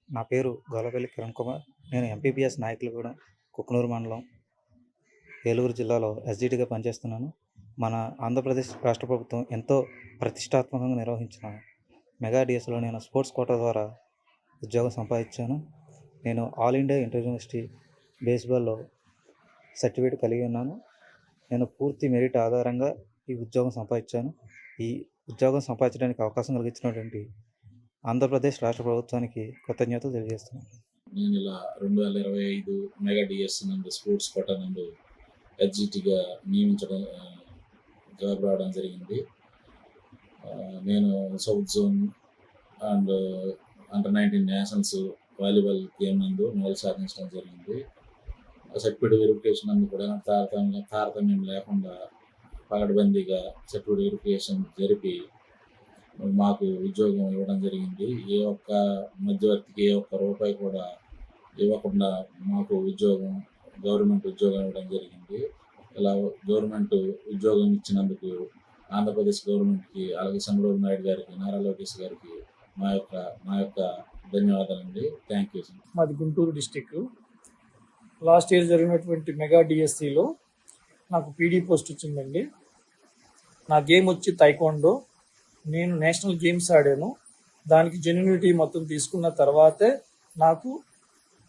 నా పేరు గొల్లపల్లి కిరణ్ కుమార్. నేను ఎంపీపీఎస్ నాయకులగూడెం, కుక్కునూరు మండలం, ఏలూరు జిల్లాలో ఎస్జిటిగా పనిచేస్తున్నాను. మన ఆంధ్రప్రదేశ్ రాష్ట్ర ప్రభుత్వం ఎంతో ప్రతిష్టాత్మకంగా నిర్వహించిన మెగా డిఎస్లో నేను స్పోర్ట్స్ కోటా ద్వారా ఉద్యోగం సంపాదించాను. నేను ఆల్ ఇండియా ఇంటర్ యూనివర్సిటీ బేస్బాల్లో సర్టిఫికేట్ కలిగి ఉన్నాను. నేను పూర్తి మెరిట్ ఆధారంగా ఈ ఉద్యోగం సంపాదించాను. ఈ ఉద్యోగం సంపాదించడానికి అవకాశం కలిగించినటువంటి ఆంధ్రప్రదేశ్ రాష్ట్ర ప్రభుత్వానికి కృతజ్ఞతలు తెలియజేస్తున్నాను. నేను ఇలా 2025 మెగా డిఎస్ నందు స్పోర్ట్స్ కోటా నందు ఎస్జిటిగా నియమించడం జాబ్ రావడం జరిగింది. నేను south zone and under 19 nationals volleyball game నందు మెడల్ సాధించడం జరిగింది. సర్టిఫికేట్ వెరిఫికేషన్ నందు కూడా తారతమ్యం లేకుండా పకడ్బందీగా సర్టిఫికేట్ వెరిఫికేషన్ జరిపి మాకు ఉద్యోగం ఇవ్వడం జరిగింది. ఏ ఒక్క మధ్యవర్తికి ఏ ఒక్క రూపాయి కూడా ఇవ్వకుండా మాకు గవర్నమెంట్ ఉద్యోగం ఇవ్వడం జరిగింది. ఇలా గవర్నమెంట్ ఉద్యోగం ఇచ్చినందుకు ఆంధ్రప్రదేశ్ గవర్నమెంట్కి, అలాగే చంద్రబాబు నాయుడు గారికి, నారా లోకేష్ గారికి మా యొక్క ధన్యవాదాలండి. Thank you. మాది గుంటూరు డిస్టిక్. లాస్ట్ ఇయర్ జరిగినటువంటి మెగా డిఎస్సిలో నాకు పీడీ పోస్ట్ వచ్చిందండి. నా గేమ్ వచ్చి తైక్వాండో. నేను నేషనల్ గేమ్స్ ఆడాను. దానికి జెన్యూనిటీ మొత్తం తీసుకున్న తర్వాతే నాకు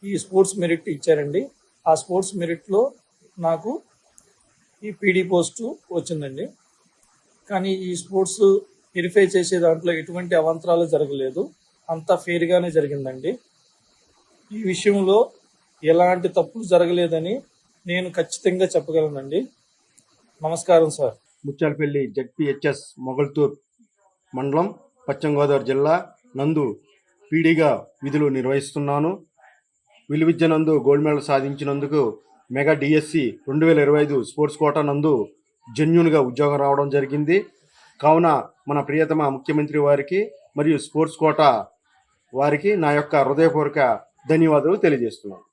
ఈ స్పోర్ట్స్ మెరిట్ ఇచ్చారండి. ఆ స్పోర్ట్స్ మెరిట్లో నాకు ఈ పీడీ పోస్టు వచ్చిందండి. కానీ ఈ స్పోర్ట్స్ వెరిఫై చేసే దాంట్లో ఎటువంటి అవాంతరాలు జరగలేదు. అంతా ఫెయిర్గానే జరిగిందండి. ఈ విషయంలో ఎలాంటి తప్పులు జరగలేదని నేను ఖచ్చితంగా చెప్పగలనండి. నమస్కారం సార్. ముత్యాలపల్లి జెడ్పీహెచ్ఎస్ మొగల్తూర్ మండలం, పశ్చిమ గోదావరి జిల్లా నందు పీడీగా విధులు నిర్వహిస్తున్నాను. విలువిద్య నందు గోల్డ్ మెడల్ సాధించినందుకు మెగా డిఎస్సి 2025 స్పోర్ట్స్ కోటా నందు జెన్యూన్గా ఉద్యోగం రావడం జరిగింది. కావున మన ప్రియతమ ముఖ్యమంత్రి వారికి మరియు స్పోర్ట్స్ కోటా వారికి నా యొక్క హృదయపూర్వక ధన్యవాదాలు తెలియజేస్తున్నాను.